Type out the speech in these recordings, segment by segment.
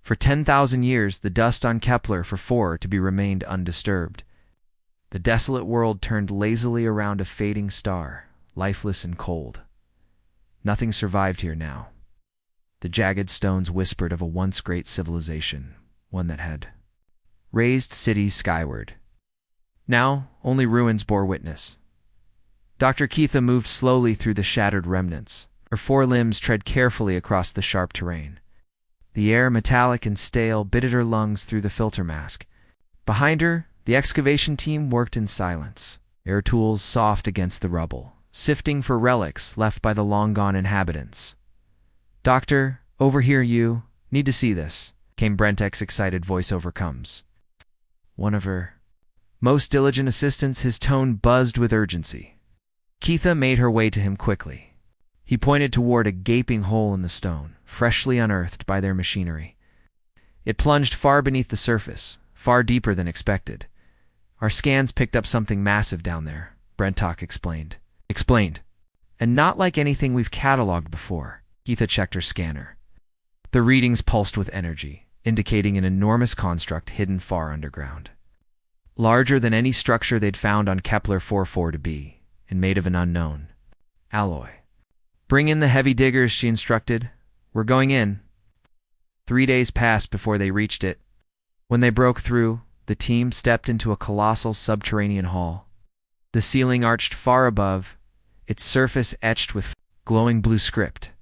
For 10,000 years, the dust on Kepler for 4 to be remained undisturbed. The desolate world turned lazily around a fading star, lifeless and cold. Nothing survived here now. The jagged stones whispered of a once great civilization, one that had raised cities skyward. Now, only ruins bore witness. Dr. Keitha moved slowly through the shattered remnants. Her 4 limbs tread carefully across the sharp terrain. The air, metallic and stale, bit at her lungs through the filter mask. Behind her, the excavation team worked in silence, air tools soft against the rubble, sifting for relics left by the long-gone inhabitants. "Doctor, over here you. Need to see this," came Brentek's excited voice over Combs. One of her most diligent assistants, his tone buzzed with urgency. Keitha made her way to him quickly. He pointed toward a gaping hole in the stone, freshly unearthed by their machinery. It plunged far beneath the surface, far deeper than expected. "Our scans picked up something massive down there," Brentok explained. "And not like anything we've cataloged before." Keitha checked her scanner. The readings pulsed with energy, indicating an enormous construct hidden far underground. Larger than any structure they'd found on Kepler 4-4 to be, and made of an unknown alloy. "Bring in the heavy diggers," she instructed. "We're going in." 3 days passed before they reached it. When they broke through, the team stepped into a colossal subterranean hall. The ceiling arched far above, its surface etched with glowing blue script.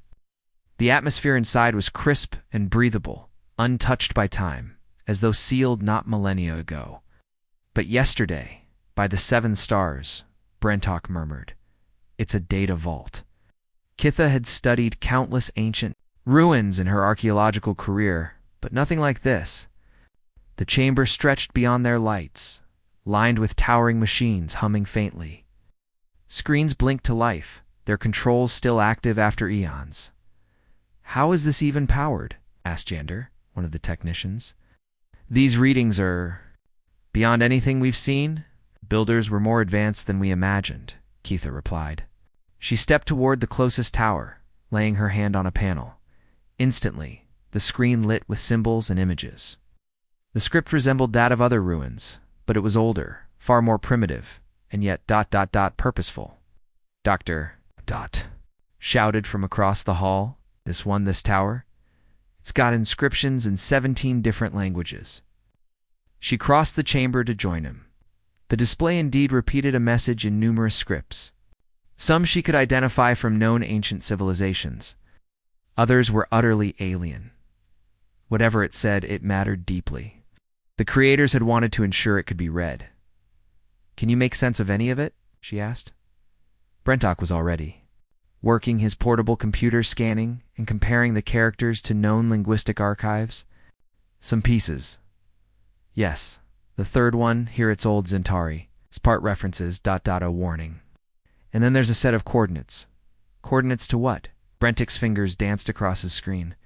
The atmosphere inside was crisp and breathable, untouched by time, as though sealed not millennia ago. "But yesterday, by the 7 stars," Brentok murmured. "It's a data vault." Keitha had studied countless ancient ruins in her archaeological career, but nothing like this. The chamber stretched beyond their lights, lined with towering machines humming faintly. Screens blinked to life, their controls still active after eons. "How is this even powered?" asked Jander, one of the technicians. "These readings are beyond anything we've seen. Builders were more advanced than we imagined," Keitha replied. She stepped toward the closest tower, laying her hand on a panel. Instantly, the screen lit with symbols and images. The script resembled that of other ruins, but it was older, far more primitive, and yet ... purposeful. "Doctor ... shouted from across the hall. This tower? It's got inscriptions in 17 different languages." She crossed the chamber to join him. The display indeed repeated a message in numerous scripts. Some she could identify from known ancient civilizations. Others were utterly alien. Whatever it said, it mattered deeply. The creators had wanted to ensure it could be read. "Can you make sense of any of it?" she asked. Brentok was already working his portable computer, scanning and comparing the characters to known linguistic archives. "Some pieces. Yes, the third one, here it's old Zentari. It's part references, ... a warning. And then there's a set of coordinates." "Coordinates to what?" Brentik's fingers danced across his screen.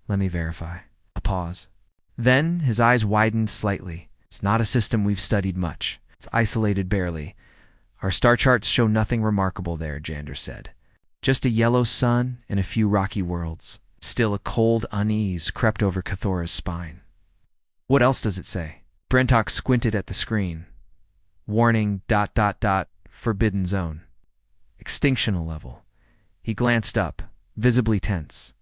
"Let me verify." A pause. Then his eyes widened slightly. "It's not a system we've studied much. It's isolated barely. Our star charts show nothing remarkable there," Jander said. "Just a yellow sun and a few rocky worlds." Still a cold unease crept over Kathora's spine. "What else does it say?" Brentok squinted at the screen. "Warning ... forbidden zone. Extinctional level." He glanced up, visibly tense.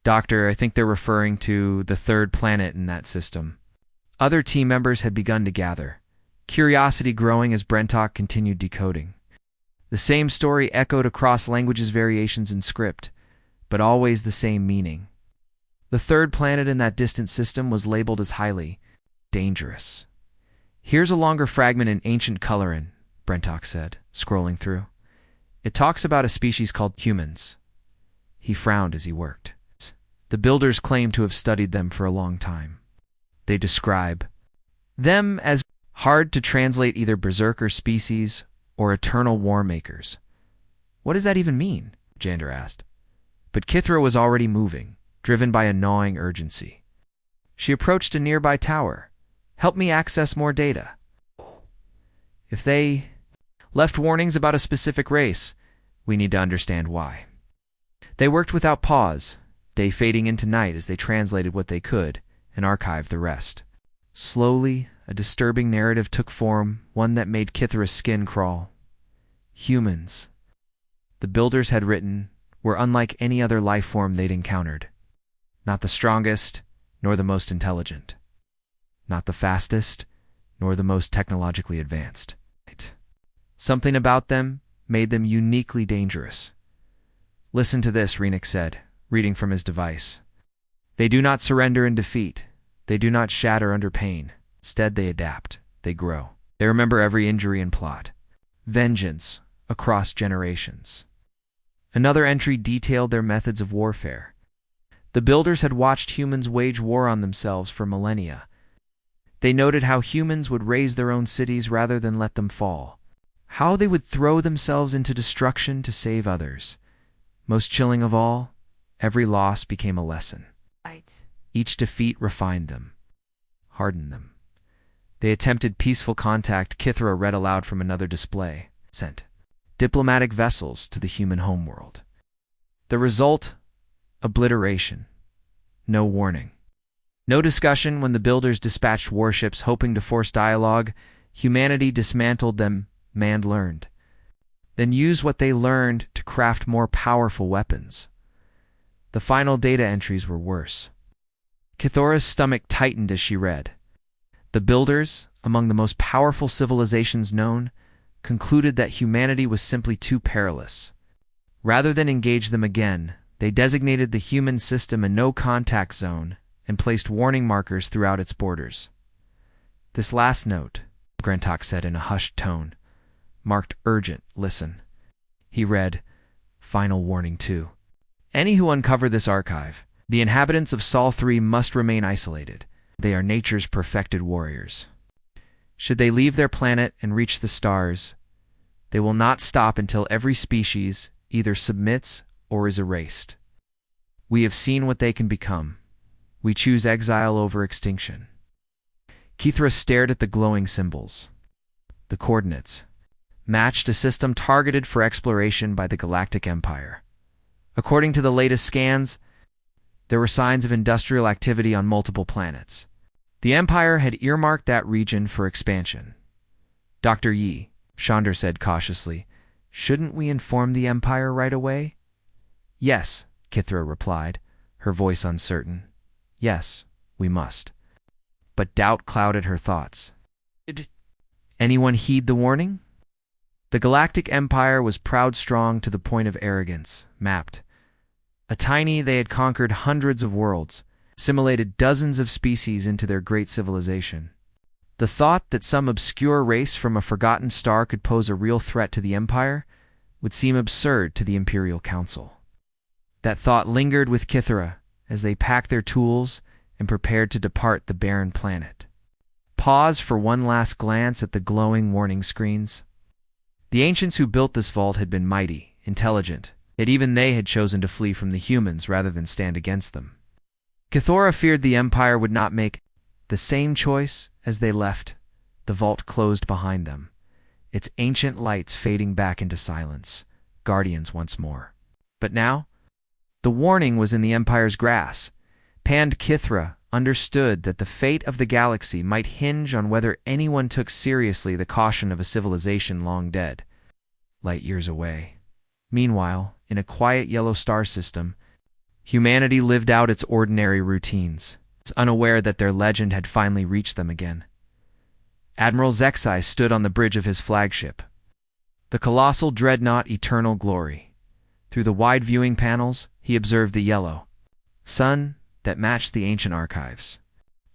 "Doctor, I think they're referring to the 3rd planet in that system." Other team members had begun to gather, curiosity growing as Brentok continued decoding. The same story echoed across languages, variations in script, but always the same meaning. The 3rd planet in that distant system was labeled as highly dangerous. "Here's a longer fragment in ancient Coloran," Brentok said, scrolling through. "It talks about a species called humans." He frowned as he worked. "The builders claim to have studied them for a long time. They describe them as hard to translate, either berserker species or eternal war makers." "What does that even mean?" Jander asked. But Kithra was already moving, driven by a gnawing urgency. She approached a nearby tower. "Help me access more data. If they left warnings about a specific race, we need to understand why." They worked without pause, day fading into night as they translated what they could and archived the rest. Slowly, a disturbing narrative took form, one that made Kithra's skin crawl. Humans, the builders had written, were unlike any other life form they'd encountered. Not the strongest, nor the most intelligent. Not the fastest, nor the most technologically advanced. Something about them made them uniquely dangerous. Listen to this, Renick said, reading from his device. They do not surrender in defeat. They do not shatter under pain. Instead, they adapt. They grow. They remember every injury and plot. Vengeance across generations. Another entry detailed their methods of warfare. The builders had watched humans wage war on themselves for millennia. They noted how humans would raise their own cities rather than let them fall. How they would throw themselves into destruction to save others. Most chilling of all, every loss became a lesson. Right. Each defeat refined them, hardened them. They attempted peaceful contact, Kithra read aloud from another display. Sent diplomatic vessels to the human homeworld. The result? Obliteration. No warning. No discussion when the builders dispatched warships hoping to force dialogue. Humanity dismantled them, man learned. Then used what they learned to craft more powerful weapons. The final data entries were worse. Kithora's stomach tightened as she read. The builders, among the most powerful civilizations known, concluded that humanity was simply too perilous. Rather than engage them again, they designated the human system a no-contact zone and placed warning markers throughout its borders. This last note, Grantok said in a hushed tone, marked urgent, listen. He read, Final warning 2. Any who uncover this archive, the inhabitants of Sol 3 must remain isolated. They are nature's perfected warriors. Should they leave their planet and reach the stars, they will not stop until every species either submits or is erased. We have seen what they can become. We choose exile over extinction. Kithra stared at the glowing symbols. The coordinates matched a system targeted for exploration by the Galactic Empire. According to the latest scans, there were signs of industrial activity on multiple planets. The Empire had earmarked that region for expansion. Dr. Yi, Chandra said cautiously, shouldn't we inform the Empire right away? Yes, Kithra replied, her voice uncertain. Yes, we must. But doubt clouded her thoughts. Did anyone heed the warning? The Galactic Empire was proud strong to the point of arrogance, mapped. A tiny, they had conquered hundreds of worlds, assimilated dozens of species into their great civilization. The thought that some obscure race from a forgotten star could pose a real threat to the Empire would seem absurd to the Imperial Council. That thought lingered with Kithra as they packed their tools and prepared to depart the barren planet. Pause for one last glance at the glowing warning screens. The ancients who built this vault had been mighty, intelligent, yet even they had chosen to flee from the humans rather than stand against them. Kithora feared the Empire would not make the same choice as they left. The vault closed behind them, its ancient lights fading back into silence, guardians once more. But now, the warning was in the Empire's grasp. Pand Kithra understood that the fate of the galaxy might hinge on whether anyone took seriously the caution of a civilization long dead, light years away. Meanwhile, in a quiet yellow star system, humanity lived out its ordinary routines, unaware that their legend had finally reached them again. Admiral Zexai stood on the bridge of his flagship, the colossal dreadnought Eternal Glory. Through the wide viewing panels, he observed the yellow sun that matched the ancient archives.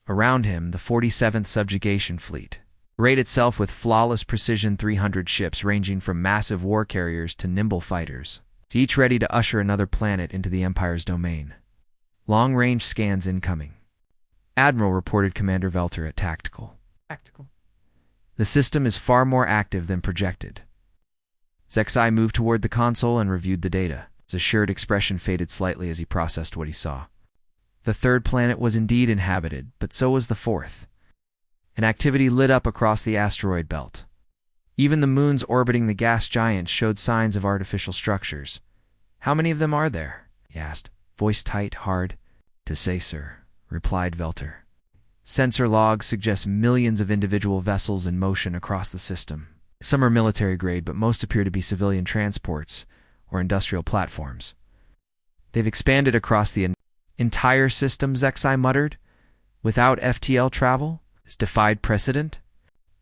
Around him, the 47th Subjugation Fleet, arrayed itself with flawless precision 300 ships ranging from massive war carriers to nimble fighters, each ready to usher another planet into the Empire's domain. Long-range scans incoming. Admiral, reported Commander Velter at Tactical. The system is far more active than projected. Zexai moved toward the console and reviewed the data. His assured expression faded slightly as he processed what he saw. The third planet was indeed inhabited, but so was the fourth. An activity lit up across the asteroid belt. Even the moons orbiting the gas giants showed signs of artificial structures. How many of them are there? He asked. voice tight, hard. "To say, sir," replied Velter. "Sensor logs suggest millions of individual vessels in motion across the system. Some are military grade, but most appear to be civilian transports or industrial platforms. They've expanded across the entire system," Zexai muttered. "Without FTL travel? It's defied precedent."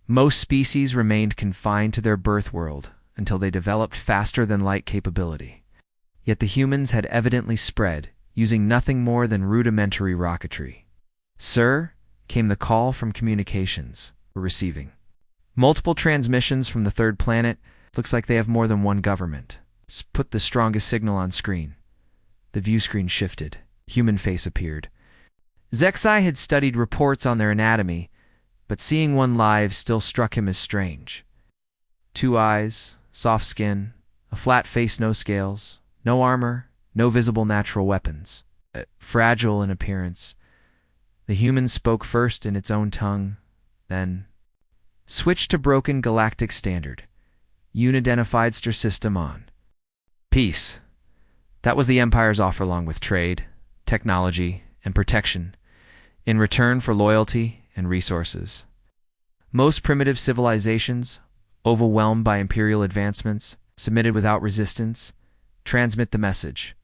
Most species remained confined to their birth world until they developed faster-than-light capability. Yet the humans had evidently spread, using nothing more than rudimentary rocketry. "Sir," came the call from communications. "We're receiving multiple transmissions from the third planet. Looks like they have more than one government. Put the strongest signal on screen." The view screen shifted. Human face appeared. Zexai had studied reports on their anatomy, but seeing one live still struck him as strange. 2 eyes, soft skin, a flat face, no scales, no armor, no visible natural weapons. Fragile in appearance. The human spoke first in its own tongue, then switched to broken galactic standard. Unidentified star system on. Peace. That was the Empire's offer, along with trade, technology, and protection, in return for loyalty and resources. Most primitive civilizations, overwhelmed by imperial advancements, submitted without resistance. "Transmit the message,"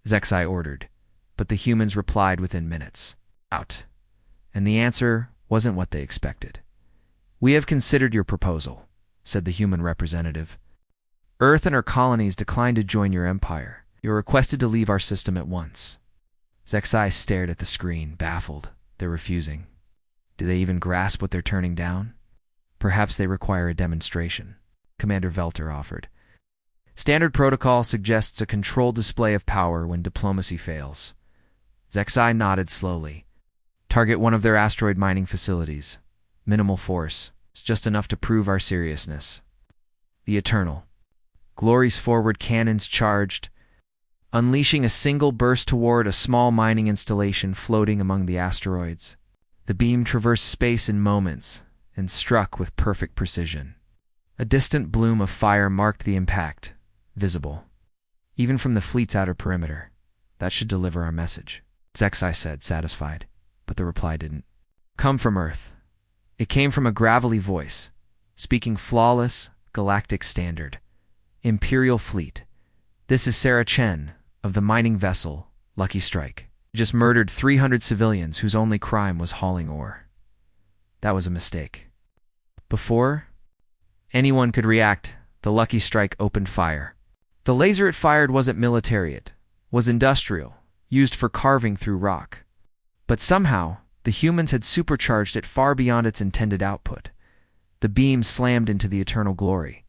Zexai ordered, but the humans replied within minutes. Out. And the answer wasn't what they expected. "We have considered your proposal," said the human representative. "Earth and her colonies declined to join your empire. You're requested to leave our system at once." Zexai stared at the screen, baffled. They're refusing. Do they even grasp what they're turning down? "Perhaps they require a demonstration," Commander Velter offered. "Standard protocol suggests a controlled display of power when diplomacy fails." Zexai nodded slowly. "Target one of their asteroid mining facilities. Minimal force. It's just enough to prove our seriousness." The Eternal. Glory's forward cannons charged, unleashing a single burst toward a small mining installation floating among the asteroids. The beam traversed space in moments and struck with perfect precision. A distant bloom of fire marked the impact, visible, even from the fleet's outer perimeter. "That should deliver our message," Zexai said, satisfied, but the reply didn't come from Earth. It came from a gravelly voice, speaking flawless, galactic standard. "Imperial Fleet. This is Sarah Chen, of the mining vessel Lucky Strike. Just murdered 300 civilians whose only crime was hauling ore. That was a mistake." Before anyone could react, the Lucky Strike opened fire. The laser it fired wasn't military, it was industrial, used for carving through rock. But somehow, the humans had supercharged it far beyond its intended output. The beam slammed into the Eternal Glory,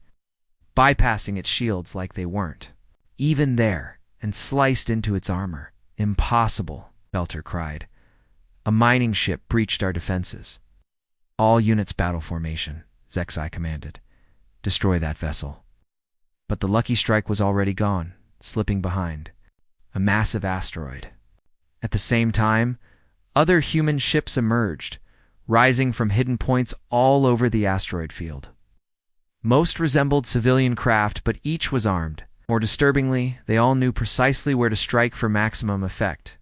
bypassing its shields like they weren't even there, and sliced into its armor. "Impossible," Velter cried. "A mining ship breached our defenses." "All units battle formation," Zexai commanded. "Destroy that vessel." But the Lucky Strike was already gone, slipping behind. A massive asteroid. At the same time, other human ships emerged, rising from hidden points all over the asteroid field. Most resembled civilian craft, but each was armed. More disturbingly, they all knew precisely where to strike for maximum effect.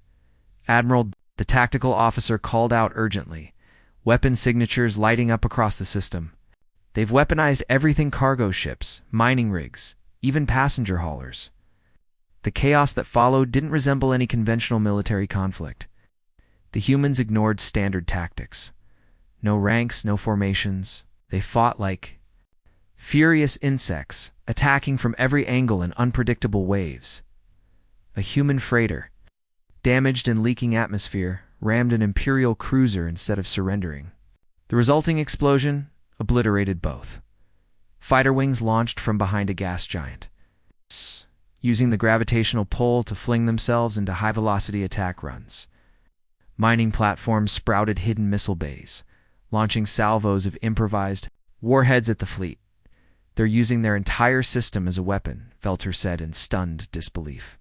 "Admiral," the tactical officer called out urgently, weapon signatures lighting up across the system. "They've weaponized everything: cargo ships, mining rigs, even passenger haulers." The chaos that followed didn't resemble any conventional military conflict. The humans ignored standard tactics. No ranks, no formations. They fought like furious insects, attacking from every angle in unpredictable waves. A human freighter, damaged and leaking atmosphere, rammed an Imperial cruiser instead of surrendering. The resulting explosion obliterated both. Fighter wings launched from behind a gas giant, using the gravitational pull to fling themselves into high-velocity attack runs. Mining platforms sprouted hidden missile bays, launching salvos of improvised warheads at the fleet. "They're using their entire system as a weapon," Velter said in stunned disbelief.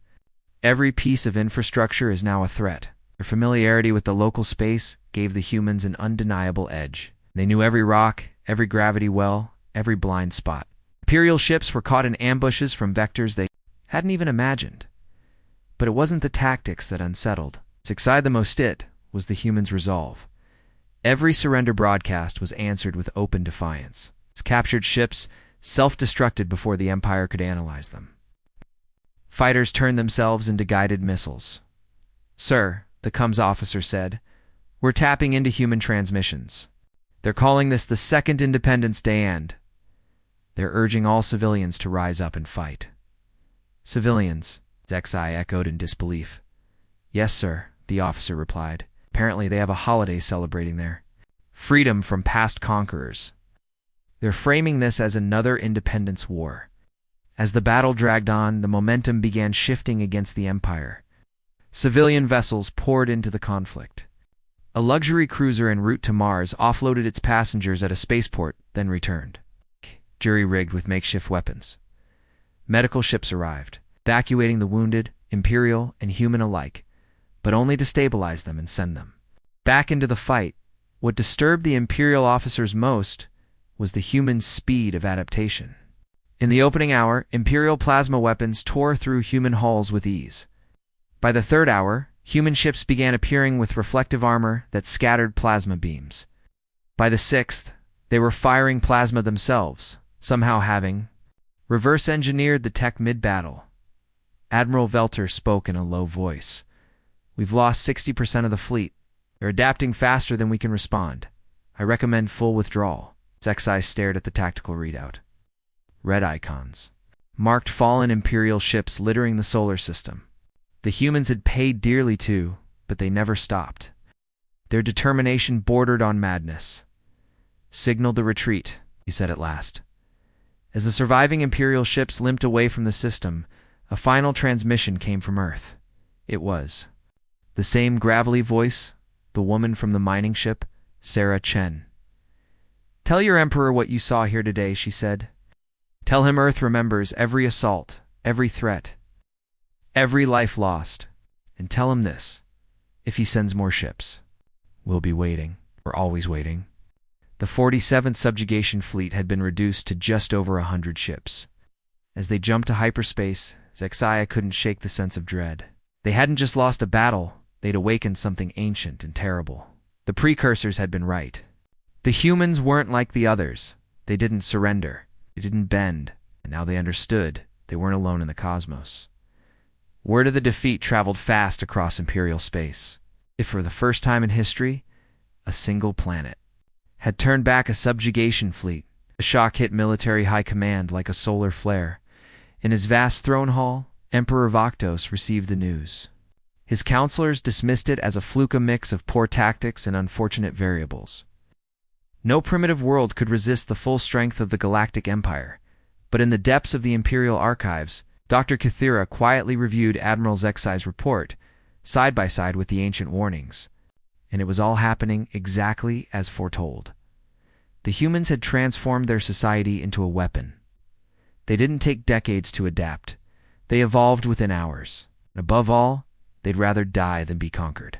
"Every piece of infrastructure is now a threat." Their familiarity with the local space gave the humans an undeniable edge. They knew every rock, every gravity well, every blind spot. Imperial ships were caught in ambushes from vectors they hadn't even imagined. But it wasn't the tactics that unsettled. What excited the most was the humans' resolve. Every surrender broadcast was answered with open defiance. Its captured ships self-destructed before the Empire could analyze them. Fighters turned themselves into guided missiles. "Sir," the comms officer said, "we're tapping into human transmissions. They're calling this the Second Independence Day and they're urging all civilians to rise up and fight." "Civilians?" Zexai echoed in disbelief. "Yes, sir," the officer replied. "Apparently they have a holiday celebrating there. Freedom from past conquerors. They're framing this as another independence war." As the battle dragged on, the momentum began shifting against the Empire. Civilian vessels poured into the conflict. A luxury cruiser en route to Mars offloaded its passengers at a spaceport, then returned, jury-rigged with makeshift weapons. Medical ships arrived, evacuating the wounded, Imperial and human alike, but only to stabilize them and send them back into the fight. What disturbed the Imperial officers most was the human speed of adaptation. In the opening hour, Imperial plasma weapons tore through human hulls with ease. By the third hour, human ships began appearing with reflective armor that scattered plasma beams. By the sixth, they were firing plasma themselves, somehow having reverse-engineered the tech mid-battle. Admiral Velter spoke in a low voice. "We've lost 60% of the fleet. They're adapting faster than we can respond. I recommend full withdrawal." Zexai stared at the tactical readout. Red icons marked fallen Imperial ships littering the solar system. The humans had paid dearly too, but they never stopped. Their determination bordered on madness. "Signal the retreat," he said at last. As the surviving Imperial ships limped away from the system, a final transmission came from Earth. It was the same gravelly voice, the woman from the mining ship, Sarah Chen. "Tell your Emperor what you saw here today," she said. "Tell him Earth remembers every assault, every threat, every life lost. And tell him this: if he sends more ships, we'll be waiting. We're always waiting." The 47th Subjugation Fleet had been reduced to just over 100 ships. As they jumped to hyperspace, Zexia couldn't shake the sense of dread. They hadn't just lost a battle, they'd awakened something ancient and terrible. The precursors had been right. The humans weren't like the others. They didn't surrender. They didn't bend. And now they understood they weren't alone in the cosmos. Word of the defeat traveled fast across Imperial space. If for the first time in history, a single planet had turned back a subjugation fleet, a shock hit military high command like a solar flare. In his vast throne hall, Emperor Vaktos received the news. His counselors dismissed it as a fluke mix of poor tactics and unfortunate variables. No primitive world could resist the full strength of the Galactic Empire, but in the depths of the Imperial archives, Dr. Kathira quietly reviewed Admiral Zexai's report, side by side with the ancient warnings, and it was all happening exactly as foretold. The humans had transformed their society into a weapon. They didn't take decades to adapt. They evolved within hours. And above all, they'd rather die than be conquered.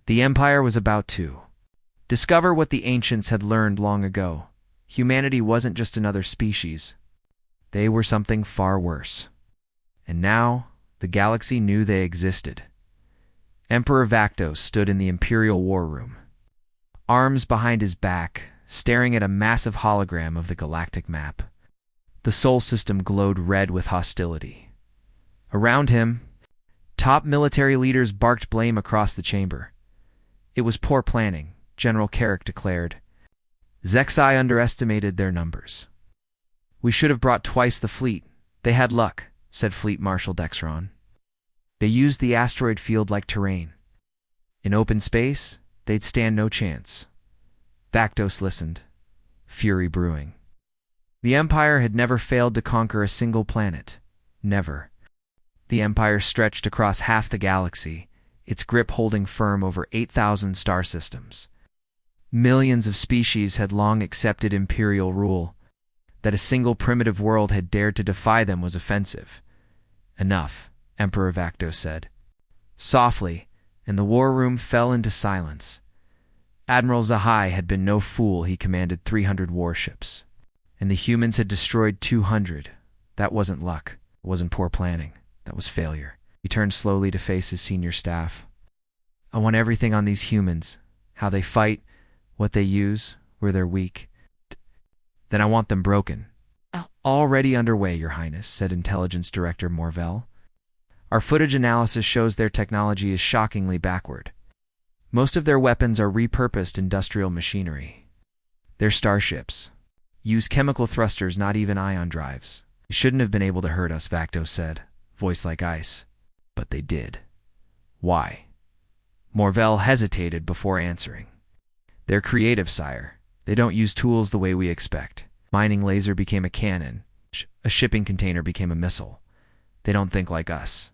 The Empire was about to discover what the ancients had learned long ago. Humanity wasn't just another species. They were something far worse. And now, the galaxy knew they existed. Emperor Vaktos stood in the Imperial War Room, arms behind his back, staring at a massive hologram of the galactic map. The Sol system glowed red with hostility. Around him, top military leaders barked blame across the chamber. It was poor planning, General Carrick declared. Zexai underestimated their numbers. "We should have brought twice the fleet. They had luck," said Fleet Marshal Dexron. "They used the asteroid field like terrain. In open space, they'd stand no chance." Vaktos listened, fury brewing. The Empire had never failed to conquer a single planet. Never. The Empire stretched across half the galaxy, its grip holding firm over 8,000 star systems. Millions of species had long accepted Imperial rule. That a single primitive world had dared to defy them was offensive. "Enough," Emperor Vaktos said. Softly, and the war room fell into silence. Admiral Zahai had been no fool. He commanded 300 warships. And the humans had destroyed 200. That wasn't luck. It wasn't poor planning. That was failure. He turned slowly to face his senior staff. I want everything on these humans. How they fight, what they use, where they're weak. Then I want them broken. Already underway, Your Highness, said Intelligence Director Morvell. Our footage analysis shows their technology is shockingly backward. Most of their weapons are repurposed industrial machinery. Their starships use chemical thrusters, not even ion drives. They shouldn't have been able to hurt us, Vacto said, voice like ice. But they did. Why? Morvell hesitated before answering. They're creative, sire. They don't use tools the way we expect. Mining laser became a cannon. A shipping container became a missile. They don't think like us.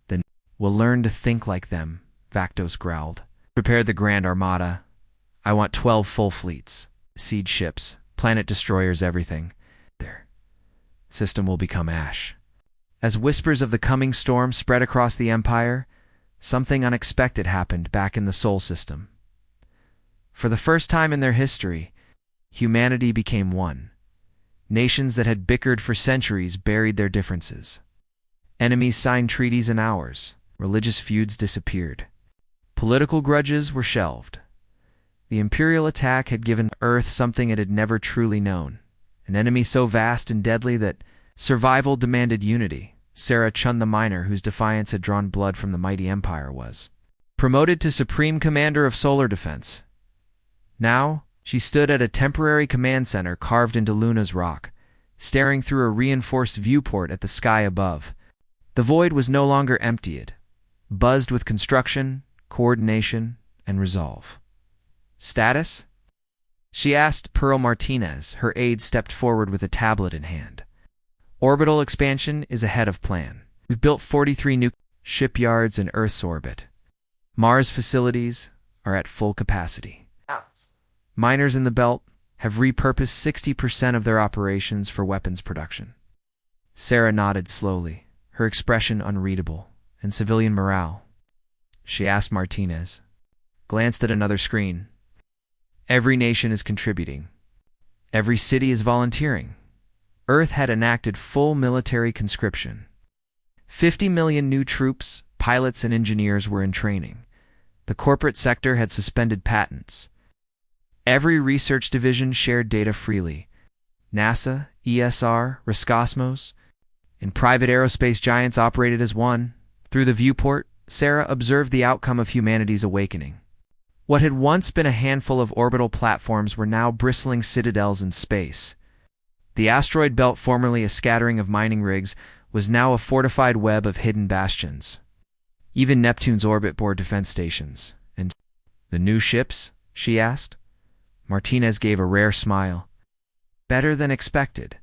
Then we'll learn to think like them, Vactos growled. Prepare the Grand Armada. I want 12 full fleets. Siege ships, planet destroyers, everything. Their system will become ash. As whispers of the coming storm spread across the Empire, something unexpected happened back in the Sol system. For the first time in their history, humanity became one. Nations that had bickered for centuries buried their differences. Enemies signed treaties in hours. Religious feuds disappeared. Political grudges were shelved. The Imperial attack had given Earth something it had never truly known, an enemy so vast and deadly that survival demanded unity. Sarah Chun, the miner whose defiance had drawn blood from the mighty Empire, was promoted to Supreme Commander of Solar Defense. Now, she stood at a temporary command center carved into Luna's rock, staring through a reinforced viewport at the sky above. The void was no longer emptied, buzzed with construction, coordination, and resolve. Status? She asked Pearl Martinez. Her aide stepped forward with a tablet in hand. Orbital expansion is ahead of plan. We've built 43 new shipyards in Earth's orbit. Mars facilities are at full capacity. Miners in the belt have repurposed 60% of their operations for weapons production. Sarah nodded slowly, her expression unreadable. And civilian morale? She asked Martinez, glanced at another screen. Every nation is contributing. Every city is volunteering. Earth had enacted full military conscription. 50 million new troops, pilots, and engineers were in training. The corporate sector had suspended patents. Every research division shared data freely. NASA, ESR, Roscosmos, and private aerospace giants operated as one. Through the viewport, Sarah observed the outcome of humanity's awakening. What had once been a handful of orbital platforms were now bristling citadels in space. The asteroid belt, formerly a scattering of mining rigs, was now a fortified web of hidden bastions. Even Neptune's orbit bore defense stations. And the new ships? She asked. Martinez gave a rare smile. Better than expected.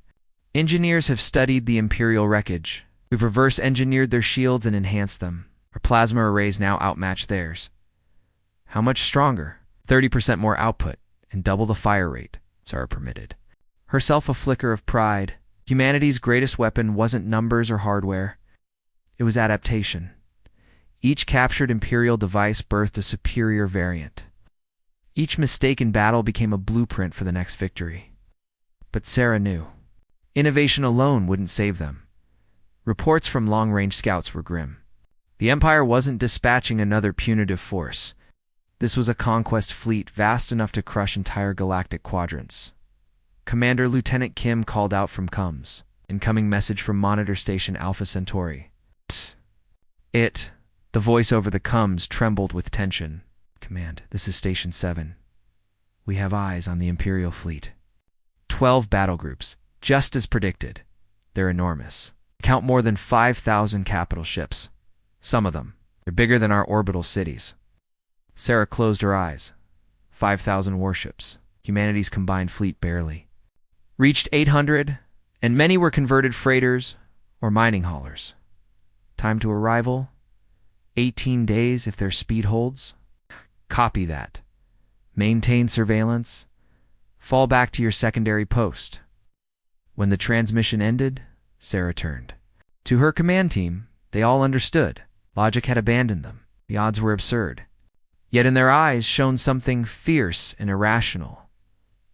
Engineers have studied the Imperial wreckage. We've reverse-engineered their shields and enhanced them. Our plasma arrays now outmatch theirs. How much stronger? 30% more output and double the fire rate, Sarah permitted. Herself a flicker of pride. Humanity's greatest weapon wasn't numbers or hardware. It was adaptation. Each captured Imperial device birthed a superior variant. Each mistake in battle became a blueprint for the next victory. But Sarah knew. Innovation alone wouldn't save them. Reports from long-range scouts were grim. The Empire wasn't dispatching another punitive force. This was a conquest fleet vast enough to crush entire galactic quadrants. Commander Lieutenant Kim called out from comms. Incoming message from Monitor Station Alpha Centauri. Psst. The voice over the comms trembled with tension. Command, this is Station 7. We have eyes on the Imperial fleet. 12 battle groups, just as predicted. They're enormous. Count more than 5,000 capital ships. Some of them, they're bigger than our orbital cities. Sarah closed her eyes. 5,000 warships. Humanity's combined fleet barely reached 800, and many were converted freighters or mining haulers. Time to arrival? 18 days if their speed holds. Copy that. Maintain surveillance. Fall back to your secondary post. When the transmission ended, Sarah turned. To her command team, they all understood. Logic had abandoned them. The odds were absurd. Yet in their eyes shone something fierce and irrational.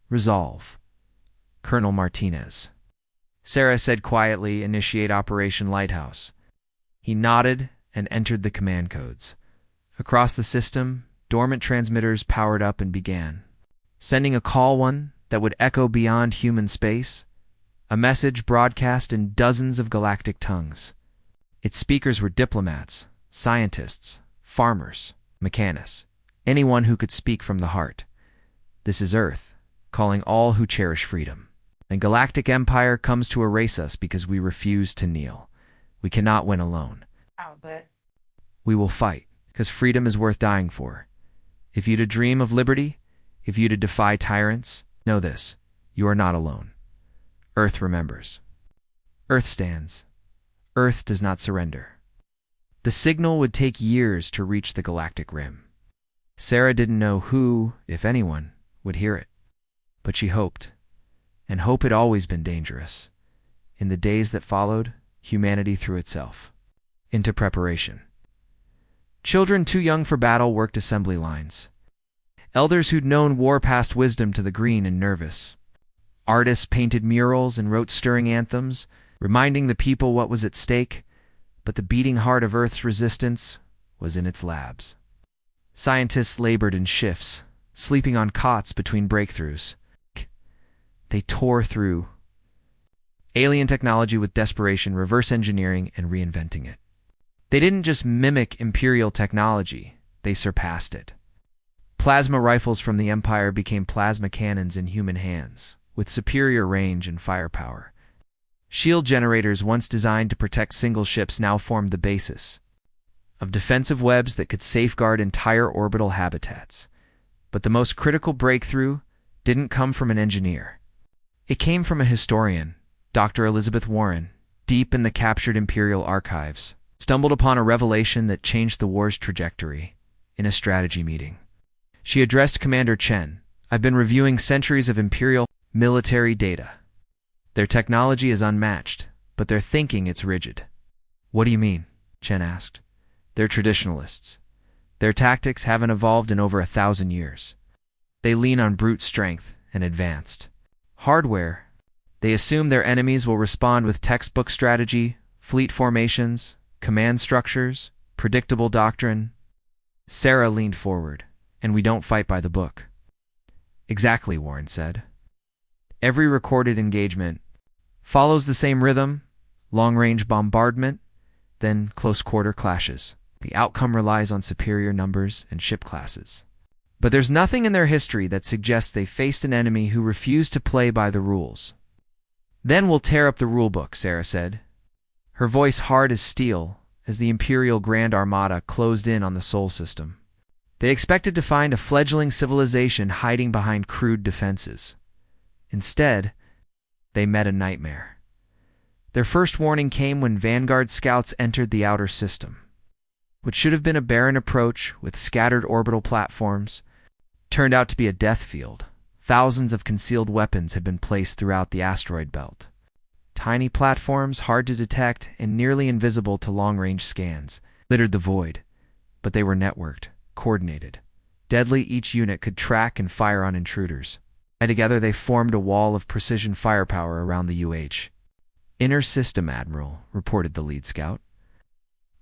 Resolve. Colonel Martinez. Sarah said quietly, initiate Operation Lighthouse. He nodded and entered the command codes. Across the system, dormant transmitters powered up and began sending a call, one that would echo beyond human space, a message broadcast in dozens of galactic tongues. Its speakers were diplomats, scientists, farmers, mechanics, anyone who could speak from the heart. This is Earth, calling all who cherish freedom. The galactic empire comes to erase us because we refuse to kneel. We cannot win alone. We will fight, because freedom is worth dying for. If you to dream of liberty, if you to defy tyrants, know this, you are not alone. Earth remembers. Earth stands. Earth does not surrender. The signal would take years to reach the galactic rim. Sarah didn't know who, if anyone, would hear it. But she hoped. And hope had always been dangerous. In the days that followed, humanity threw itself into preparation. Children too young for battle worked assembly lines. Elders who'd known war passed wisdom to the green and nervous. Artists painted murals and wrote stirring anthems, reminding the people what was at stake, but the beating heart of Earth's resistance was in its labs. Scientists labored in shifts, sleeping on cots between breakthroughs. They tore through alien technology with desperation, reverse engineering, and reinventing it. They didn't just mimic Imperial technology, they surpassed it. Plasma rifles from the Empire became plasma cannons in human hands, with superior range and firepower. Shield generators once designed to protect single ships now formed the basis of defensive webs that could safeguard entire orbital habitats. But the most critical breakthrough didn't come from an engineer. It came from a historian, Dr. Elizabeth Warren, deep in the captured Imperial archives, stumbled upon a revelation that changed the war's trajectory in a strategy meeting. She addressed Commander Chen. I've been reviewing centuries of Imperial military data. Their technology is unmatched, but their thinking it's rigid. What do you mean? Chen asked. They're traditionalists. Their tactics haven't evolved in over 1,000 years. They lean on brute strength and advanced hardware. They assume their enemies will respond with textbook strategy, fleet formations, command structures, predictable doctrine. Sarah leaned forward. And we don't fight by the book. Exactly, Warren said. Every recorded engagement follows the same rhythm, long-range bombardment, then close-quarter clashes. The outcome relies on superior numbers and ship classes. But there's nothing in their history that suggests they faced an enemy who refused to play by the rules. Then we'll tear up the rulebook, Sarah said, her voice hard as steel as the Imperial Grand Armada closed in on the Sol system. They expected to find a fledgling civilization hiding behind crude defenses. Instead, they met a nightmare. Their first warning came when Vanguard scouts entered the outer system. What should have been a barren approach with scattered orbital platforms turned out to be a death field. Thousands of concealed weapons had been placed throughout the asteroid belt. Tiny platforms, hard to detect and nearly invisible to long-range scans, littered the void, but they were networked. Coordinated. Deadly, each unit could track and fire on intruders. And together they formed a wall of precision firepower around the UH. Inner system, Admiral, reported the lead scout.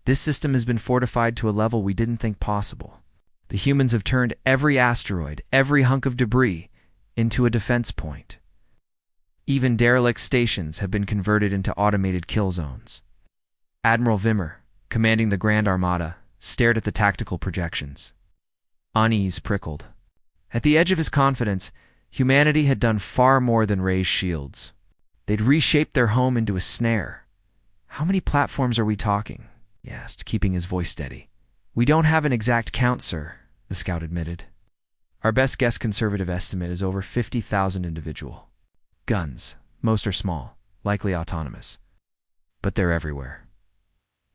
This system has been fortified to a level we didn't think possible. The humans have turned every asteroid, every hunk of debris, into a defense point. Even derelict stations have been converted into automated kill zones. Admiral Vimmer, commanding the Grand Armada, stared at the tactical projections. Unease prickled. At the edge of his confidence, humanity had done far more than raise shields. They'd reshaped their home into a snare. How many platforms are we talking? He asked, keeping his voice steady. We don't have an exact count, sir, the scout admitted. Our best guess conservative estimate is over 50,000 individual. Guns. Most are small, likely autonomous. But they're everywhere.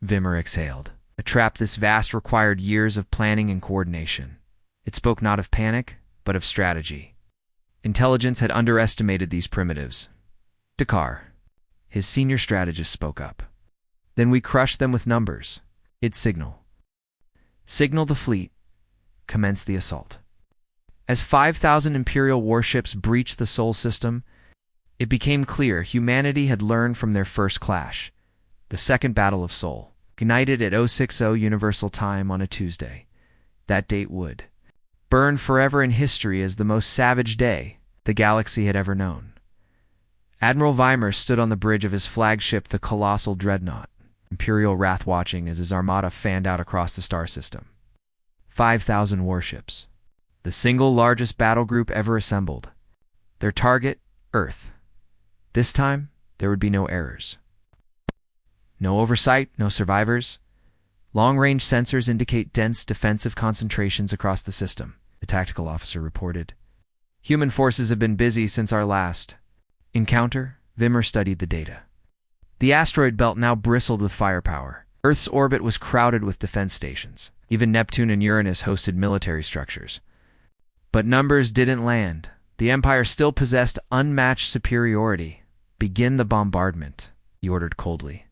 Vimmer exhaled. A trap this vast required years of planning and coordination. It spoke not of panic, but of strategy. Intelligence had underestimated these primitives. Dakar, his senior strategist, spoke up. Then we crushed them with numbers. It'd signal. Signal the fleet. Commence the assault. As 5,000 Imperial warships breached the Sol system, it became clear humanity had learned from their first clash, the Second Battle of Sol. ignited at 060 Universal Time on a Tuesday. That date would burn forever in history as the most savage day the galaxy had ever known. Admiral Weimer stood on the bridge of his flagship, the colossal dreadnought, Imperial wrath watching as his armada fanned out across the star system. 5,000 warships. The single largest battle group ever assembled. Their target, Earth. This time, there would be no errors. No oversight, no survivors. Long-range sensors indicate dense defensive concentrations across the system, the tactical officer reported. Human forces have been busy since our last encounter. Weimer studied the data. The asteroid belt now bristled with firepower. Earth's orbit was crowded with defense stations. Even Neptune and Uranus hosted military structures. But numbers didn't land. The Empire still possessed unmatched superiority. Begin the bombardment, he ordered coldly.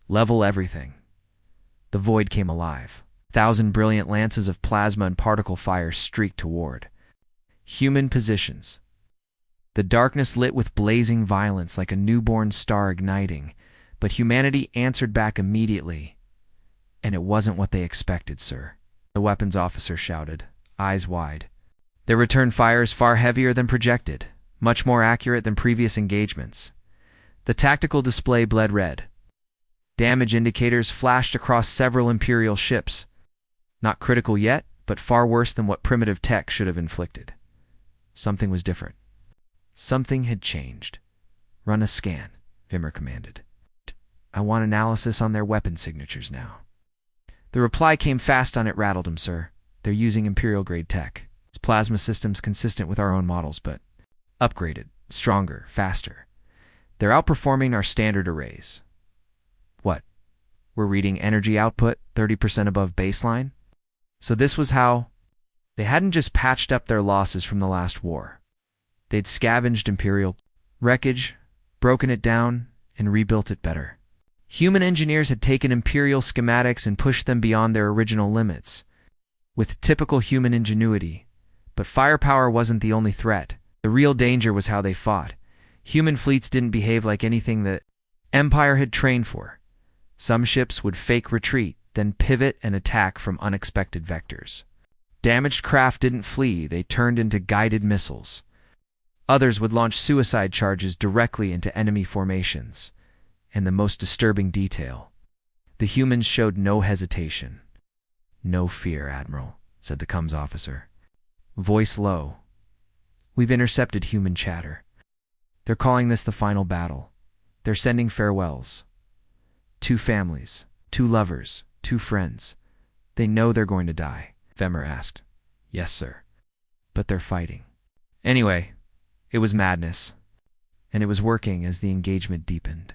Level everything. The void came alive. 1,000 brilliant lances of plasma and particle fire streaked toward human positions. The darkness lit with blazing violence like a newborn star igniting, but humanity answered back immediately. And it wasn't what they expected, sir, the weapons officer shouted, eyes wide. Their return fires far heavier than projected, much more accurate than previous engagements. The tactical display bled red. Damage indicators flashed across several Imperial ships. Not critical yet, but far worse than what primitive tech should have inflicted. Something was different. Something had changed. Run a scan, Weimer commanded. I want analysis on their weapon signatures now. The reply came fast on it rattled him, sir. They're using Imperial-grade tech. It's plasma systems consistent with our own models, but upgraded, stronger, faster. They're outperforming our standard arrays. What? We're reading energy output 30% above baseline? So this was how they hadn't just patched up their losses from the last war. They'd scavenged Imperial wreckage, broken it down, and rebuilt it better. Human engineers had taken Imperial schematics and pushed them beyond their original limits, with typical human ingenuity. But firepower wasn't the only threat. The real danger was how they fought. Human fleets didn't behave like anything the Empire had trained for. Some ships would fake retreat, then pivot and attack from unexpected vectors. Damaged craft didn't flee, they turned into guided missiles. Others would launch suicide charges directly into enemy formations. And the most disturbing detail, the humans showed no hesitation. No fear, Admiral, said the comms officer. Voice low. We've intercepted human chatter. They're calling this the final battle. They're sending farewells. 2 families, 2 lovers, 2 friends. They know they're going to die, Weimer asked. Yes, sir. But they're fighting. Anyway, it was madness. And it was working as the engagement deepened.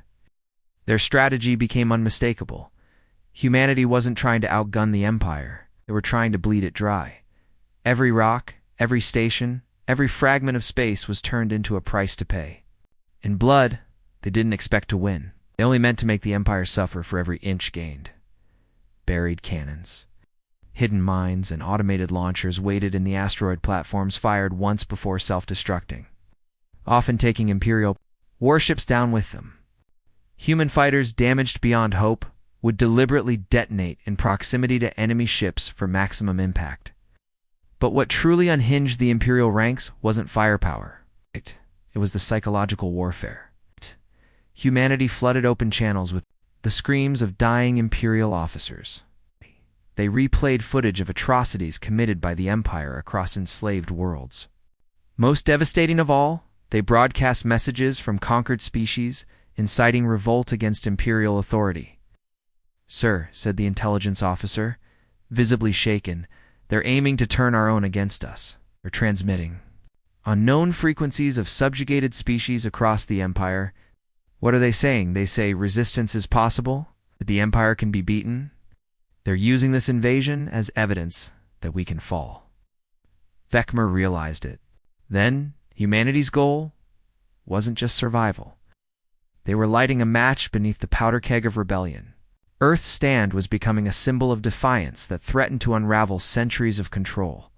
Their strategy became unmistakable. Humanity wasn't trying to outgun the Empire. They were trying to bleed it dry. Every rock, every station, every fragment of space was turned into a price to pay. In blood, they didn't expect to win. They only meant to make the Empire suffer for every inch gained. Buried cannons, hidden mines, and automated launchers waited in the asteroid platforms fired once before self-destructing, often taking Imperial warships down with them. Human fighters damaged beyond hope would deliberately detonate in proximity to enemy ships for maximum impact. But what truly unhinged the Imperial ranks wasn't firepower. It was the psychological warfare. Humanity flooded open channels with the screams of dying Imperial officers. They replayed footage of atrocities committed by the Empire across enslaved worlds. Most devastating of all, they broadcast messages from conquered species inciting revolt against Imperial authority. Sir, said the intelligence officer, visibly shaken, they're aiming to turn our own against us. They're transmitting on known frequencies of subjugated species across the Empire. What are they saying? They say resistance is possible, that the Empire can be beaten. They're using this invasion as evidence that we can fall. Weimer realized it. Then, humanity's goal wasn't just survival. They were lighting a match beneath the powder keg of rebellion. Earth's stand was becoming a symbol of defiance that threatened to unravel centuries of control.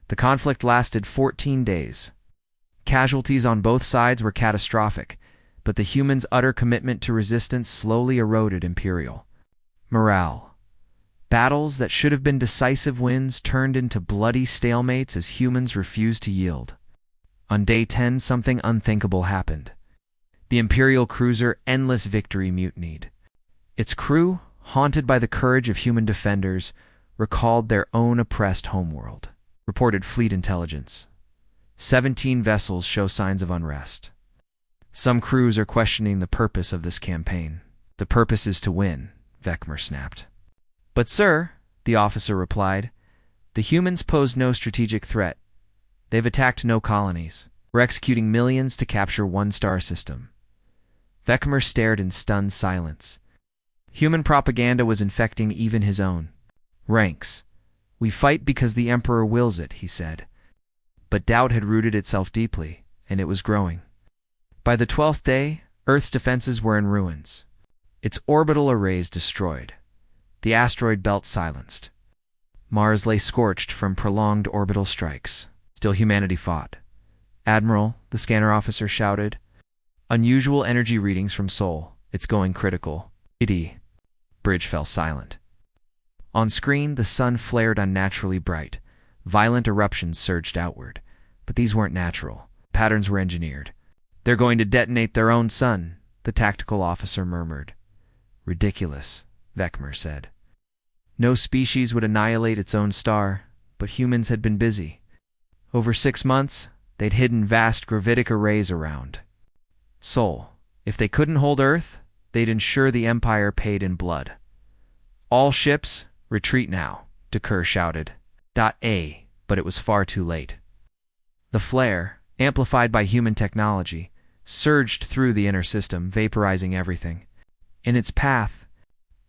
The conflict lasted 14 days. Casualties on both sides were catastrophic, but the humans' utter commitment to resistance slowly eroded Imperial morale. Battles that should have been decisive wins turned into bloody stalemates as humans refused to yield. On day 10, something unthinkable happened. The Imperial cruiser Endless Victory mutinied. Its crew, haunted by the courage of human defenders, recalled their own oppressed homeworld, reported fleet intelligence. 17 vessels show signs of unrest. Some crews are questioning the purpose of this campaign. The purpose is to win, Vecmer snapped. But sir, the officer replied, the humans pose no strategic threat. They've attacked no colonies. We're executing millions to capture one star system. Vecmer stared in stunned silence. Human propaganda was infecting even his own ranks. We fight because the Emperor wills it, he said. But doubt had rooted itself deeply, and it was growing. By the 12th day, Earth's defenses were in ruins. Its orbital arrays destroyed. The asteroid belt silenced. Mars lay scorched from prolonged orbital strikes. Still humanity fought. Admiral, the scanner officer shouted. Unusual energy readings from Sol. It's going critical. Bridge fell silent. On screen, the sun flared unnaturally bright. Violent eruptions surged outward. But these weren't natural. Patterns were engineered. They're going to detonate their own sun, the tactical officer murmured. Ridiculous, Vecmer said. No species would annihilate its own star, but humans had been busy. Over 6 months, they'd hidden vast gravitic arrays around Sol. If they couldn't hold Earth, they'd ensure the Empire paid in blood. All ships, retreat now, Dekur shouted. But it was far too late. The flare, amplified by human technology, surged through the inner system, vaporizing everything. In its path,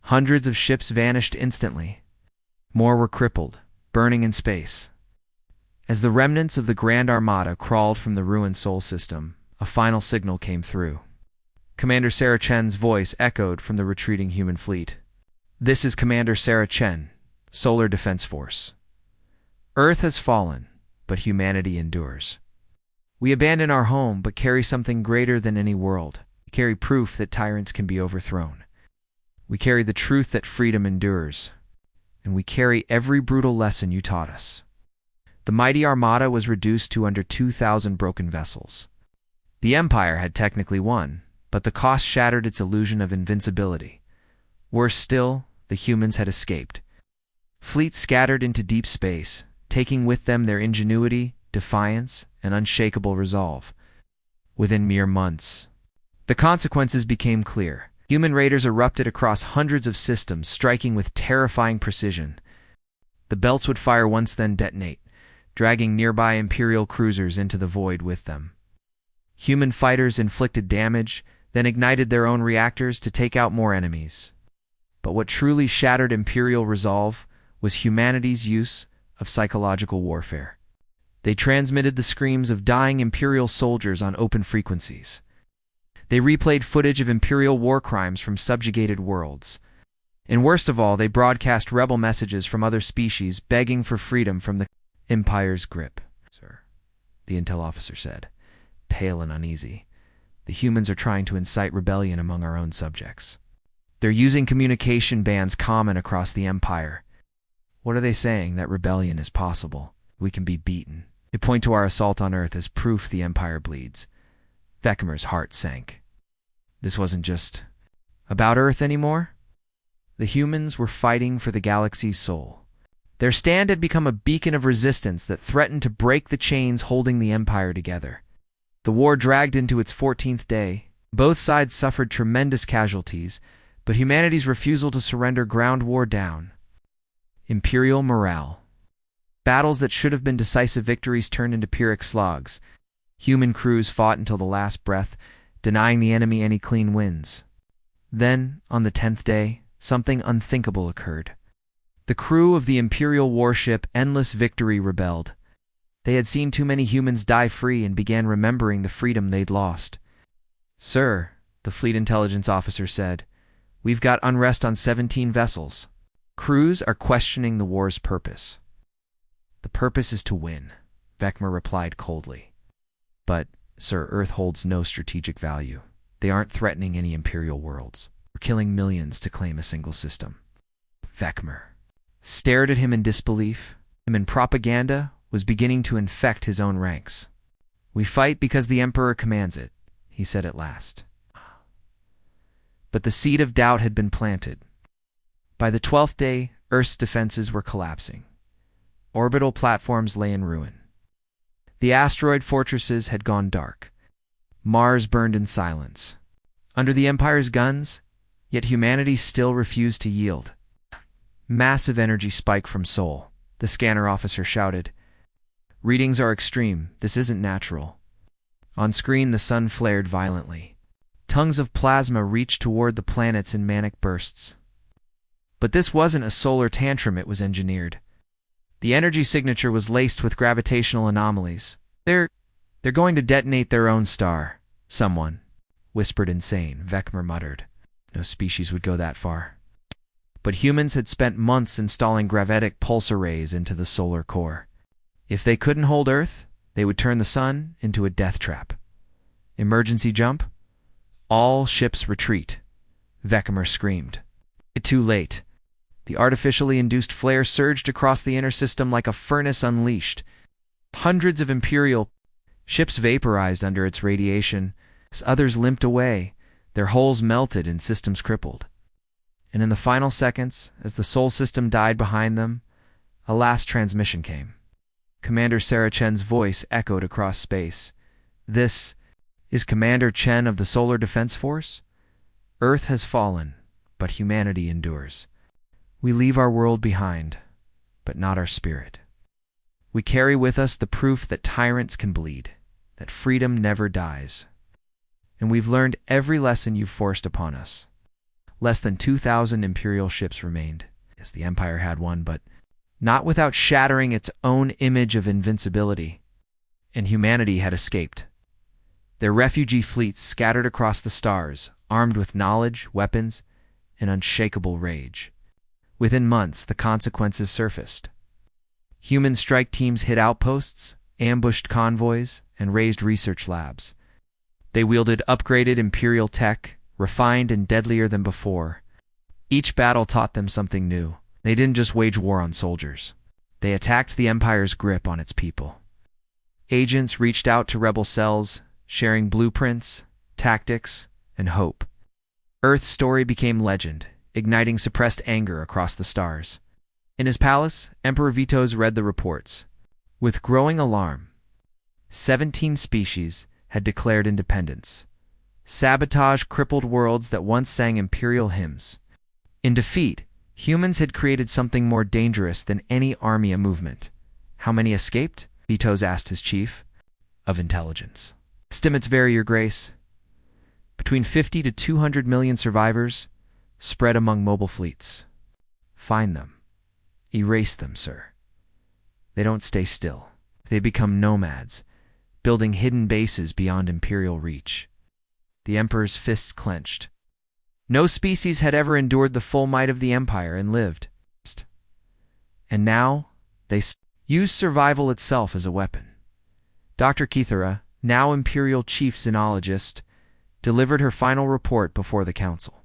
hundreds of ships vanished instantly. More were crippled, burning in space. As the remnants of the Grand Armada crawled from the ruined Sol system, a final signal came through. Commander Sarah Chen's voice echoed from the retreating human fleet. This is Commander Sarah Chen, Solar Defense Force. Earth has fallen, but humanity endures. We abandon our home, but carry something greater than any world. We carry proof that tyrants can be overthrown. We carry the truth that freedom endures. And we carry every brutal lesson you taught us. The mighty Armada was reduced to under 2,000 broken vessels. The Empire had technically won, but the cost shattered its illusion of invincibility. Worse still, the humans had escaped. Fleets scattered into deep space, taking with them their ingenuity, defiance, and unshakable resolve. Within mere months, the consequences became clear. Human raiders erupted across hundreds of systems, striking with terrifying precision. The belts would fire once, then detonate, dragging nearby Imperial cruisers into the void with them. Human fighters inflicted damage, then ignited their own reactors to take out more enemies. But what truly shattered Imperial resolve was humanity's use of psychological warfare. They transmitted the screams of dying Imperial soldiers on open frequencies. They replayed footage of Imperial war crimes from subjugated worlds. And worst of all, they broadcast rebel messages from other species begging for freedom from the Empire's grip. Sir, the intel officer said, pale and uneasy. The humans are trying to incite rebellion among our own subjects. They're using communication bands common across the Empire. What are they saying? That rebellion is possible. We can be beaten. They point to our assault on Earth as proof the Empire bleeds. Vecmer's heart sank. This wasn't just about Earth anymore. The humans were fighting for the galaxy's soul. Their stand had become a beacon of resistance that threatened to break the chains holding the Empire together. The war dragged into its 14th day. Both sides suffered tremendous casualties, but humanity's refusal to surrender ground wore down. Imperial morale. Battles that should have been decisive victories turned into Pyrrhic slogs. Human crews fought until the last breath, denying the enemy any clean wins. Then, on the 10th day, something unthinkable occurred. The crew of the Imperial warship Endless Victory rebelled. They had seen too many humans die free and began remembering the freedom they'd lost. Sir, the fleet intelligence officer said, we've got unrest on 17 vessels. Crews are questioning the war's purpose. The purpose is to win, Vecmer replied coldly. But, sir, Earth holds no strategic value. They aren't threatening any Imperial worlds. We're killing millions to claim a single system. Vecmer stared at him in disbelief. And propaganda was beginning to infect his own ranks. "We fight because the Emperor commands it," he said at last. But the seed of doubt had been planted. By the 12th day, Earth's defenses were collapsing. Orbital platforms lay in ruin. The asteroid fortresses had gone dark. Mars burned in silence. Under the Empire's guns, yet humanity still refused to yield. Massive energy spike from Sol, the scanner officer shouted. "Readings are extreme. This isn't natural." On screen, the sun flared violently. Tongues of plasma reached toward the planets in manic bursts. But this wasn't a solar tantrum, it was engineered. The energy signature was laced with gravitational anomalies. They're going to detonate their own star. Someone whispered. Insane, Vecmer muttered. No species would go that far. But humans had spent months installing gravitic pulsar rays into the solar core. If they couldn't hold Earth, they would turn the sun into a death trap. Emergency jump? All ships retreat, Vecmer screamed. Too late. The artificially induced flare surged across the inner system like a furnace unleashed. Hundreds of Imperial ships vaporized under its radiation. As others limped away, their hulls melted and systems crippled. And in the final seconds, as the Sol system died behind them, a last transmission came. Commander Sarah Chen's voice echoed across space. "This is Commander Chen of the Solar Defense Force? Earth has fallen, but humanity endures. We leave our world behind, but not our spirit. We carry with us the proof that tyrants can bleed, that freedom never dies. And we've learned every lesson you've forced upon us." Less than 2,000 Imperial ships remained. Yes, the Empire had one, but not without shattering its own image of invincibility. And humanity had escaped. Their refugee fleets scattered across the stars, armed with knowledge, weapons, and unshakable rage. Within months, the consequences surfaced. Human strike teams hit outposts, ambushed convoys, and razed research labs. They wielded upgraded Imperial tech, refined and deadlier than before. Each battle taught them something new. They didn't just wage war on soldiers. They attacked the Empire's grip on its people. Agents reached out to rebel cells, sharing blueprints, tactics, and hope. Earth's story became legend, igniting suppressed anger across the stars. In his palace, Emperor Vitos read the reports. With growing alarm, 17 species had declared independence. Sabotage crippled worlds that once sang imperial hymns. In defeat, humans had created something more dangerous than any army movement. How many escaped? Vitos asked his chief of intelligence. Estimates vary, Your Grace. Between 50 to 200 million survivors, spread among mobile fleets. Find them. Erase them, sir. They don't stay still. They become nomads, building hidden bases beyond Imperial reach. The Emperor's fists clenched. No species had ever endured the full might of the Empire and lived. And now, they used survival itself as a weapon. Dr. Kithara, now Imperial Chief Xenologist, delivered her final report before the Council.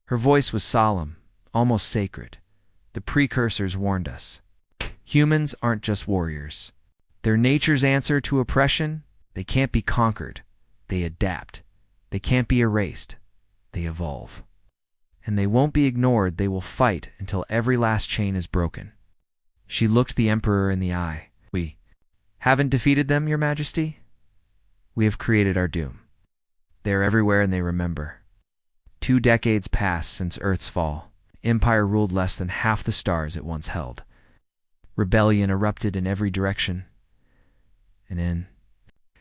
Her voice was solemn, almost sacred. The precursors warned us. Humans aren't just warriors. They're nature's answer to oppression. They can't be conquered. They adapt. They can't be erased. They evolve. And they won't be ignored. They will fight until every last chain is broken. She looked the Emperor in the eye. We haven't defeated them, Your Majesty. We have created our doom. They are everywhere and they remember. 2 decades passed since Earth's fall. Empire ruled less than half the stars it once held. Rebellion erupted in every direction. And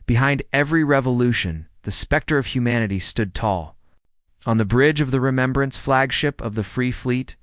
behind every revolution, the specter of humanity stood tall. On the bridge of the Remembrance flagship of the Free Fleet,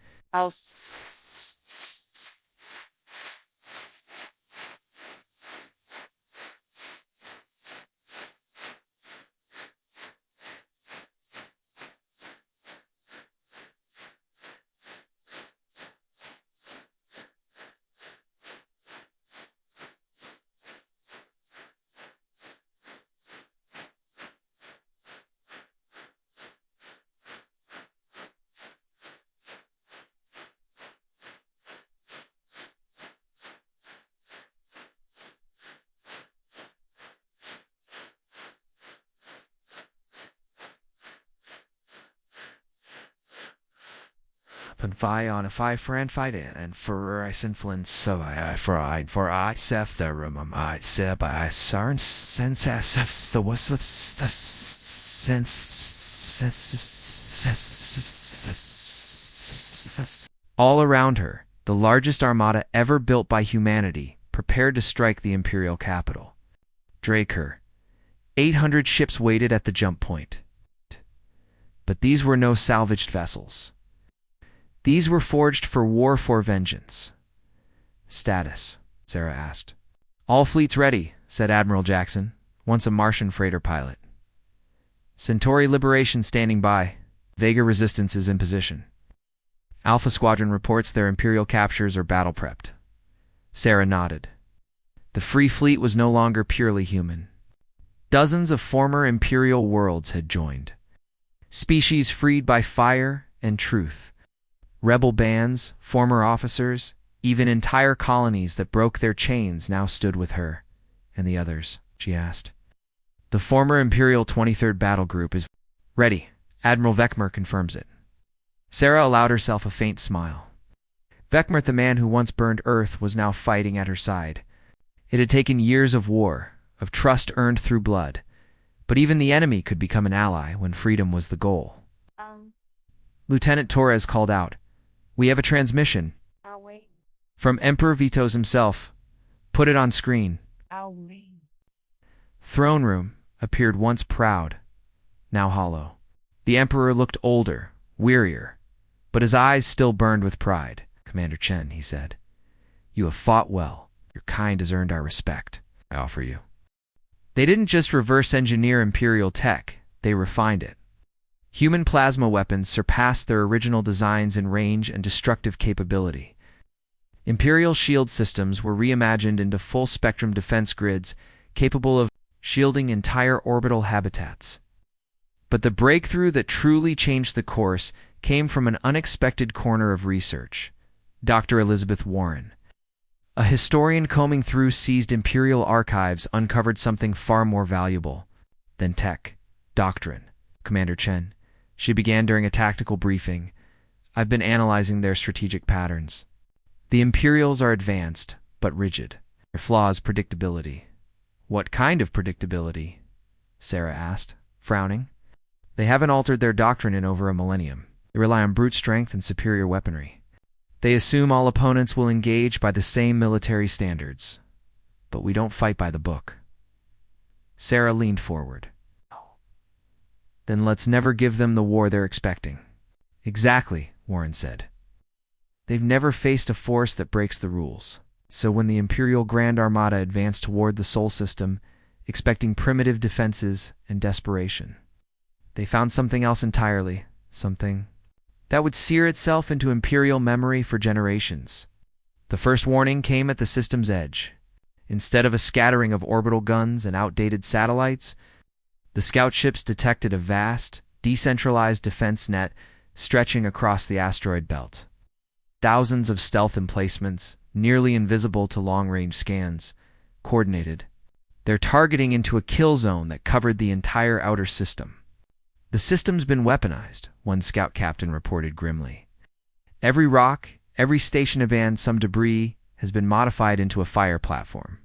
Fi on a fi for and fight in and for I influence so I sef the room I sep I sarn sense the was sense all around her. The largest armada ever built by humanity prepared to strike the imperial capital. Draker. 800 ships waited at the jump point. But these were no salvaged vessels. These were forged for war, for vengeance. Status, Sarah asked. All fleets ready, said Admiral Jackson, once a Martian freighter pilot. Centauri Liberation standing by. Vega Resistance is in position. Alpha Squadron reports their Imperial captures are battle prepped. Sarah nodded. The Free Fleet was no longer purely human. Dozens of former Imperial worlds had joined. Species freed by fire and truth. Rebel bands, former officers, even entire colonies that broke their chains now stood with her. And the others, she asked. The former Imperial 23rd Battle Group is ready. Admiral Vekmer confirms it. Sarah allowed herself a faint smile. Vekmer, the man who once burned Earth, was now fighting at her side. It had taken years of war, of trust earned through blood. But even the enemy could become an ally when freedom was the goal. Lieutenant Torres called out, "We have a transmission." I'll wait. From Emperor Vitos himself. Put it on screen. I'll wait. Throne room appeared once proud, now hollow. The Emperor looked older, wearier, but his eyes still burned with pride. Commander Chen, he said, you have fought well. Your kind has earned our respect. I offer you. They didn't just reverse engineer Imperial tech, they refined it. Human plasma weapons surpassed their original designs in range and destructive capability. Imperial shield systems were reimagined into full-spectrum defense grids capable of shielding entire orbital habitats. But the breakthrough that truly changed the course came from an unexpected corner of research. Dr. Elizabeth Warren, a historian combing through seized Imperial archives, uncovered something far more valuable than tech, doctrine. Commander Chen, she began during a tactical briefing, I've been analyzing their strategic patterns. The Imperials are advanced, but rigid. Their flaws, predictability. What kind of predictability? Sarah asked, frowning. They haven't altered their doctrine in over a millennium. They rely on brute strength and superior weaponry. They assume all opponents will engage by the same military standards. But we don't fight by the book. Sarah leaned forward. Then let's never give them the war they're expecting. Exactly, Warren said. They've never faced a force that breaks the rules. So when the Imperial Grand Armada advanced toward the Sol system, expecting primitive defenses and desperation, they found something else entirely, something that would sear itself into Imperial memory for generations. The first warning came at the system's edge. Instead of a scattering of orbital guns and outdated satellites, the scout ships detected a vast, decentralized defense net stretching across the asteroid belt. Thousands of stealth emplacements, nearly invisible to long-range scans, coordinated, their targeting into a kill zone that covered the entire outer system. The system's been weaponized, one scout captain reported grimly. Every rock, every station van, some debris, has been modified into a fire platform.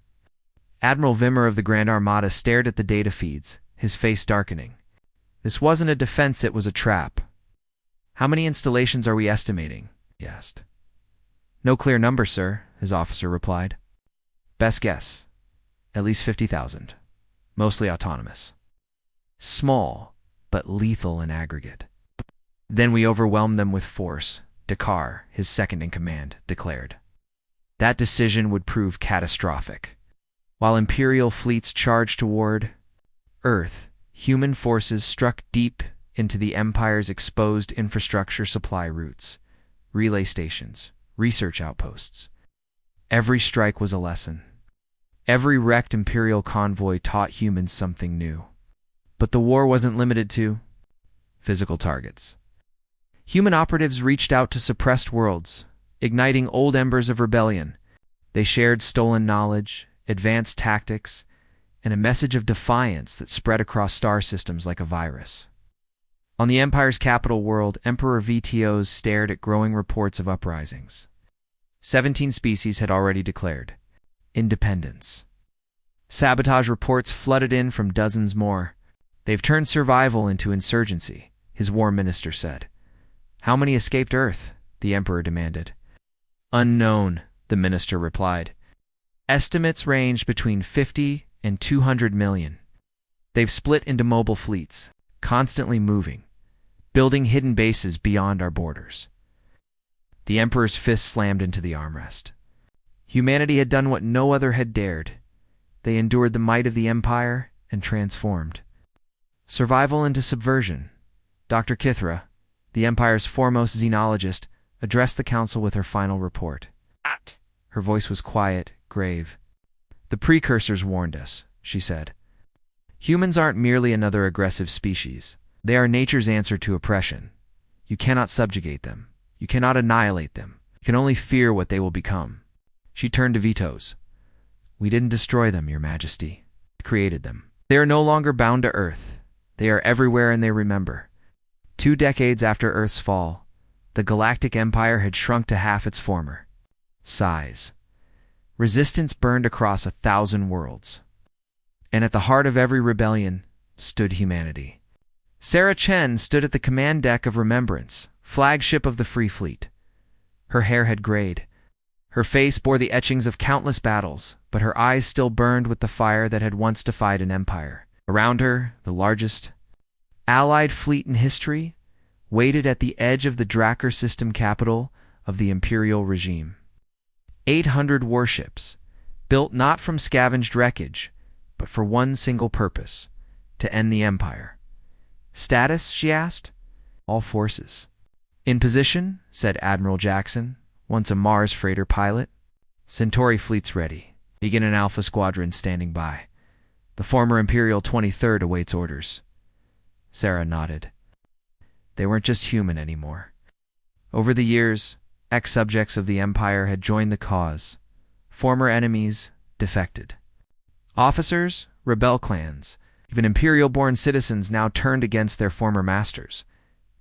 Admiral Vimmer of the Grand Armada stared at the data feeds, his face darkening. This wasn't a defense, it was a trap. How many installations are we estimating? He asked. No clear number, sir, his officer replied. Best guess. At least 50,000. Mostly autonomous. Small, but lethal in aggregate. Then we overwhelm them with force, Dakar, his second-in-command, declared. That decision would prove catastrophic. While Imperial fleets charged toward Earth, human forces struck deep into the Empire's exposed infrastructure supply routes, relay stations, research outposts. Every strike was a lesson. Every wrecked Imperial convoy taught humans something new. But the war wasn't limited to physical targets. Human operatives reached out to suppressed worlds, igniting old embers of rebellion. They shared stolen knowledge, advanced tactics, and a message of defiance that spread across star systems like a virus. On the Empire's capital world, Emperor VTOs stared at growing reports of uprisings. 17 species had already declared independence. Sabotage reports flooded in from dozens more. They've turned survival into insurgency, his war minister said. How many escaped Earth? The Emperor demanded. Unknown, the minister replied. Estimates ranged between 50 and 200 million. They've split into mobile fleets, constantly moving, building hidden bases beyond our borders. The Emperor's fist slammed into the armrest. Humanity had done what no other had dared. They endured the might of the Empire and transformed. Survival into subversion. Dr. Kithra, the Empire's foremost xenologist, addressed the council with her final report. Her voice was quiet, grave. The precursors warned us, she said. Humans aren't merely another aggressive species. They are nature's answer to oppression. You cannot subjugate them. You cannot annihilate them. You can only fear what they will become. She turned to Vtos. We didn't destroy them, Your Majesty. We created them. They are no longer bound to Earth. They are everywhere and they remember. 2 decades after Earth's fall, the Galactic Empire had shrunk to half its former size. Resistance burned across 1,000 worlds. And at the heart of every rebellion stood humanity. Sarah Chen stood at the command deck of Remembrance, flagship of the Free Fleet. Her hair had grayed. Her face bore the etchings of countless battles, but her eyes still burned with the fire that had once defied an empire. Around her, the largest Allied fleet in history waited at the edge of the Drakkar system capital of the Imperial regime. 800 warships, built not from scavenged wreckage, but for one single purpose, to end the Empire. Status, she asked. All forces. In position, said Admiral Jackson, once a Mars freighter pilot. Centauri fleet's ready. Begin an Alpha Squadron standing by. The former Imperial 23rd awaits orders. Sarah nodded. They weren't just human anymore. Over the years, ex-subjects of the Empire had joined the cause. Former enemies defected. Officers, rebel clans, even Imperial-born citizens now turned against their former masters.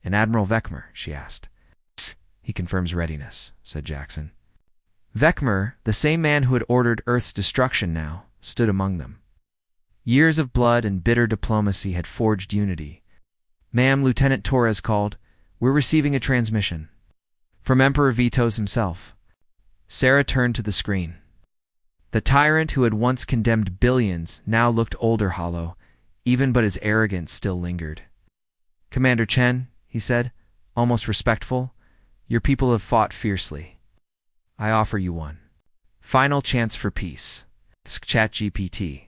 And Admiral Vekmer, she asked. He confirms readiness, said Jackson. Vekmer, the same man who had ordered Earth's destruction now, stood among them. Years of blood and bitter diplomacy had forged unity. Ma'am, Lieutenant Torres called. We're receiving a transmission. From Emperor Vtos himself. Sarah turned to the screen. The tyrant who had once condemned billions now looked older hollow, even but his arrogance still lingered. Commander Chen, he said, almost respectful, your people have fought fiercely. I offer you one final chance for peace. ChatGPT.